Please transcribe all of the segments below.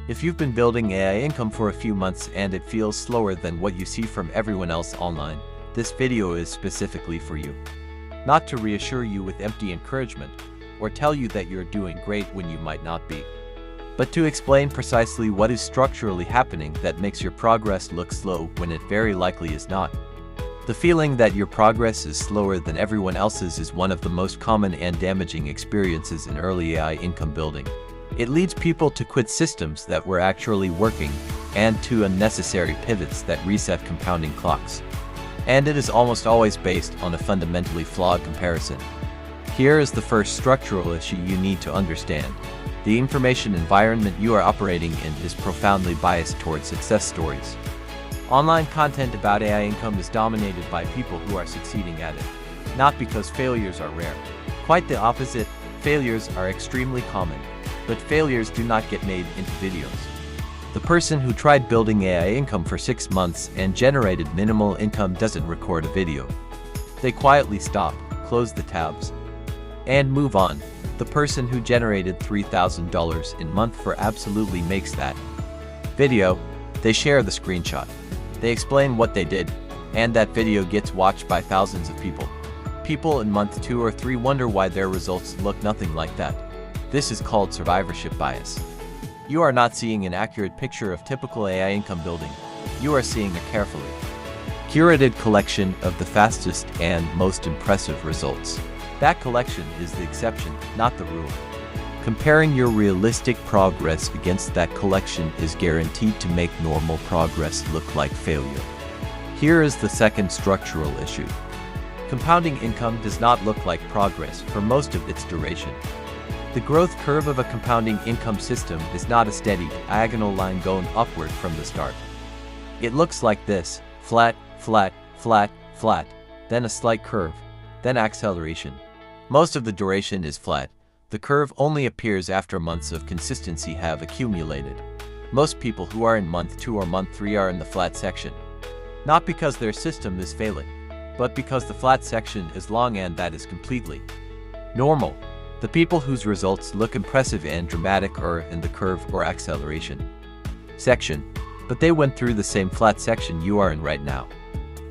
If you've been building AI income for a few months and it feels slower than what you see from everyone else online, this video is specifically for you. Not to reassure you with empty encouragement, or tell you that you're doing great when you might not be, but to explain precisely what is structurally happening that makes your progress look slow when it very likely is not. The feeling that your progress is slower than everyone else's is one of the most common and damaging experiences in early AI income building. It leads people to quit systems that were actually working and to unnecessary pivots that reset compounding clocks. And it is almost always based on a fundamentally flawed comparison. Here is the first structural issue you need to understand. The information environment you are operating in is profoundly biased towards success stories. Online content about AI income is dominated by people who are succeeding at it, not because failures are rare. Quite the opposite, failures are extremely common, but failures do not get made into videos. The person who tried building AI income for 6 months and generated minimal income doesn't record a video. They quietly stop, close the tabs, and move on. The person who generated $3,000 in a month for absolutely makes that video. They share the screenshot. They explain what they did, and that video gets watched by thousands of people. People in month 2 or 3 wonder why their results look nothing like that. This is called survivorship bias. You are not seeing an accurate picture of typical AI income building. You are seeing a carefully curated collection of the fastest and most impressive results. That collection is the exception, not the rule. Comparing your realistic progress against that collection is guaranteed to make normal progress look like failure. Here is the second structural issue. Compounding income does not look like progress for most of its duration. The growth curve of a compounding income system is not a steady, diagonal line going upward from the start. It looks like this: flat, flat, flat, flat, then a slight curve, then acceleration. Most of the duration is flat. The curve only appears after months of consistency have accumulated. Most people who are in month 2 or month 3 are in the flat section. Not because their system is failing, but because the flat section is long and that is completely normal. The people whose results look impressive and dramatic are in the curve or acceleration section, but they went through the same flat section you are in right now.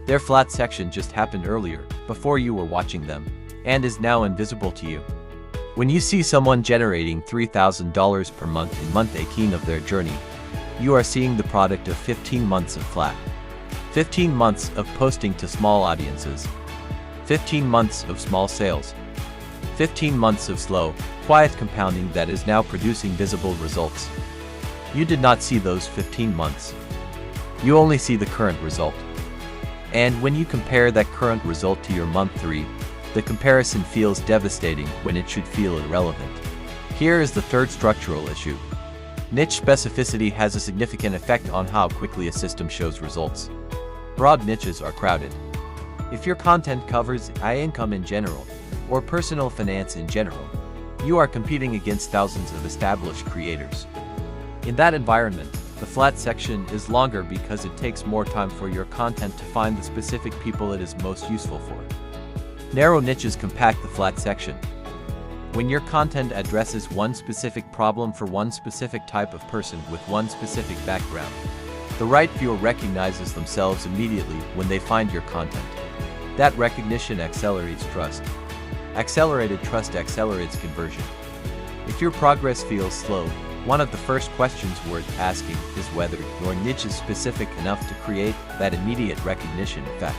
Their flat section just happened earlier, before you were watching them, and is now invisible to you. When you see someone generating $3,000 per month in month 18 of their journey, you are seeing the product of 15 months of flat, 15 months of posting to small audiences, 15 months of small sales, 15 months of slow, quiet compounding that is now producing visible results. You did not see those 15 months. You only see the current result. And when you compare that current result to your month 3, the comparison feels devastating when it should feel irrelevant. Here is the third structural issue. Niche specificity has a significant effect on how quickly a system shows results. Broad niches are crowded. If your content covers AI income in general, or personal finance in general, you are competing against thousands of established creators. In that environment, the flat section is longer because it takes more time for your content to find the specific people it is most useful for. Narrow niches compact the flat section. When your content addresses one specific problem for one specific type of person with one specific background, the right viewer recognizes themselves immediately when they find your content. That recognition accelerates trust. Accelerated trust accelerates conversion. If your progress feels slow, one of the first questions worth asking is whether your niche is specific enough to create that immediate recognition effect.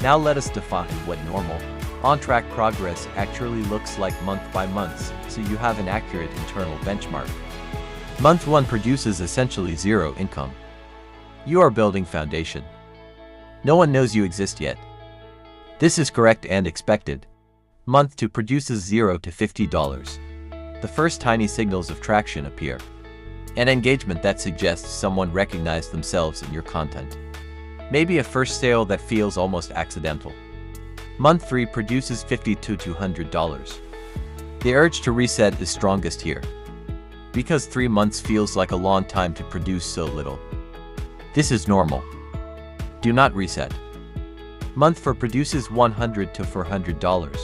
Now let us define what normal, on-track progress actually looks like month by month, so you have an accurate internal benchmark. Month 1 produces essentially zero income. You are building foundation. No one knows you exist yet. This is correct and expected. Month 2 produces $0 to $50. The first tiny signals of traction appear. An engagement that suggests someone recognized themselves in your content. Maybe a first sale that feels almost accidental. Month 3 produces $50 to $200. The urge to reset is strongest here. Because 3 months feels like a long time to produce so little. This is normal. Do not reset. Month 4 produces $100 to $400.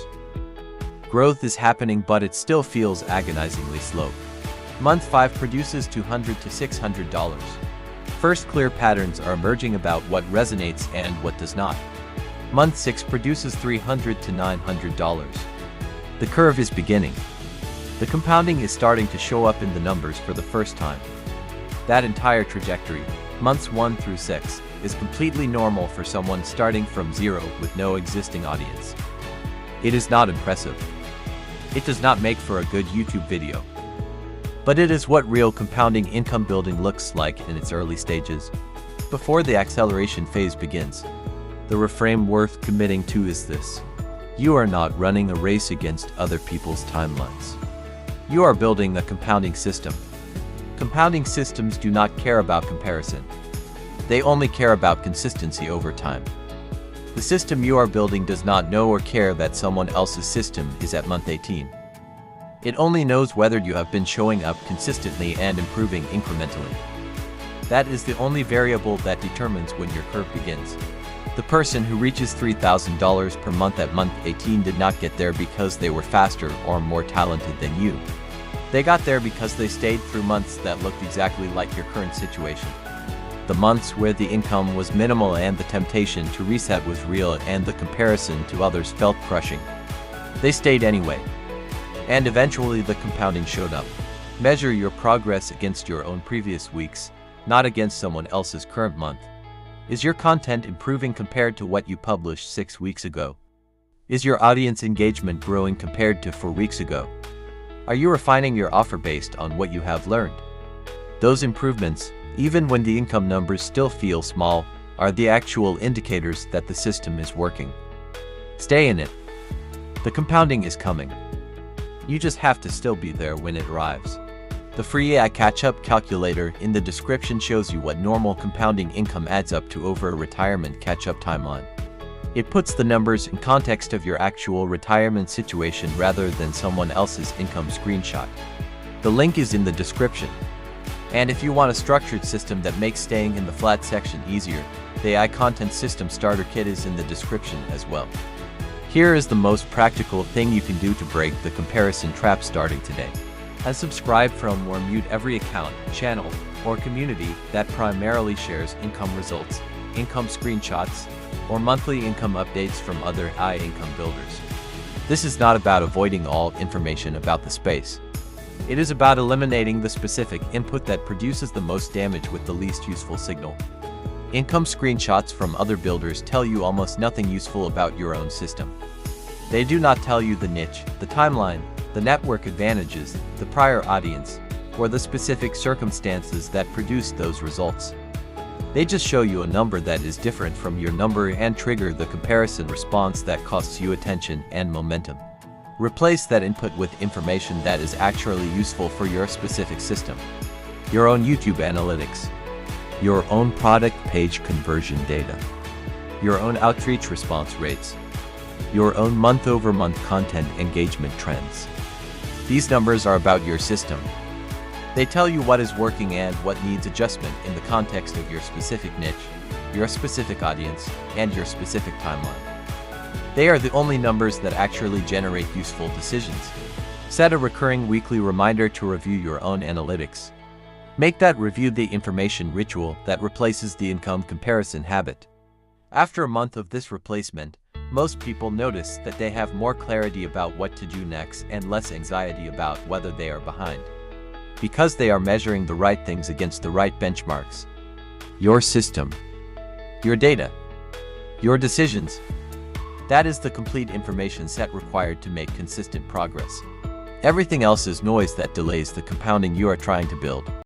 Growth is happening, but it still feels agonizingly slow. Month 5 produces $200 to $600. First clear patterns are emerging about what resonates and what does not. Month 6 produces $300 to $900. The curve is beginning. The compounding is starting to show up in the numbers for the first time. That entire trajectory, months 1 through 6, is completely normal for someone starting from zero with no existing audience. It is not impressive. It does not make for a good YouTube video. But it is what real compounding income building looks like in its early stages, before the acceleration phase begins. The reframe worth committing to is this: you are not running a race against other people's timelines. You are building a compounding system. Compounding systems do not care about comparison. They only care about consistency over time. The system you are building does not know or care that someone else's system is at month 18. It only knows whether you have been showing up consistently and improving incrementally. That is the only variable that determines when your curve begins. The person who reaches $3,000 per month at month 18 did not get there because they were faster or more talented than you. They got there because they stayed through months that looked exactly like your current situation. The months where the income was minimal and the temptation to reset was real and the comparison to others felt crushing. They stayed anyway. And eventually the compounding showed up. Measure your progress against your own previous weeks, not against someone else's current month. Is your content improving compared to what you published 6 weeks ago? Is your audience engagement growing compared to 4 weeks ago? Are you refining your offer based on what you have learned? Those improvements, even when the income numbers still feel small, are the actual indicators that the system is working. Stay in it. The compounding is coming. You just have to still be there when it arrives. The free AI catch-up calculator in the description shows you what normal compounding income adds up to over a retirement catch-up timeline. It puts the numbers in context of your actual retirement situation rather than someone else's income screenshot. The link is in the description. And if you want a structured system that makes staying in the flat section easier, the AI Content System Starter Kit is in the description as well. Here is the most practical thing you can do to break the comparison trap starting today. Unsubscribe from or mute every account, channel, or community that primarily shares income results, income screenshots, or monthly income updates from other AI income builders. This is not about avoiding all information about the space. It is about eliminating the specific input that produces the most damage with the least useful signal. Income screenshots from other builders tell you almost nothing useful about your own system. They do not tell you the niche, the timeline, the network advantages, the prior audience, or the specific circumstances that produced those results. They just show you a number that is different from your number and trigger the comparison response that costs you attention and momentum. Replace that input with information that is actually useful for your specific system. Your own YouTube analytics. Your own product page conversion data. Your own outreach response rates. Your own month-over-month content engagement trends. These numbers are about your system. They tell you what is working and what needs adjustment in the context of your specific niche, your specific audience, and your specific timeline. They are the only numbers that actually generate useful decisions. Set a recurring weekly reminder to review your own analytics. Make that review the information ritual that replaces the income comparison habit. After a month of this replacement, most people notice that they have more clarity about what to do next and less anxiety about whether they are behind. Because they are measuring the right things against the right benchmarks. Your system. Your data. Your decisions. That is the complete information set required to make consistent progress. Everything else is noise that delays the compounding you are trying to build.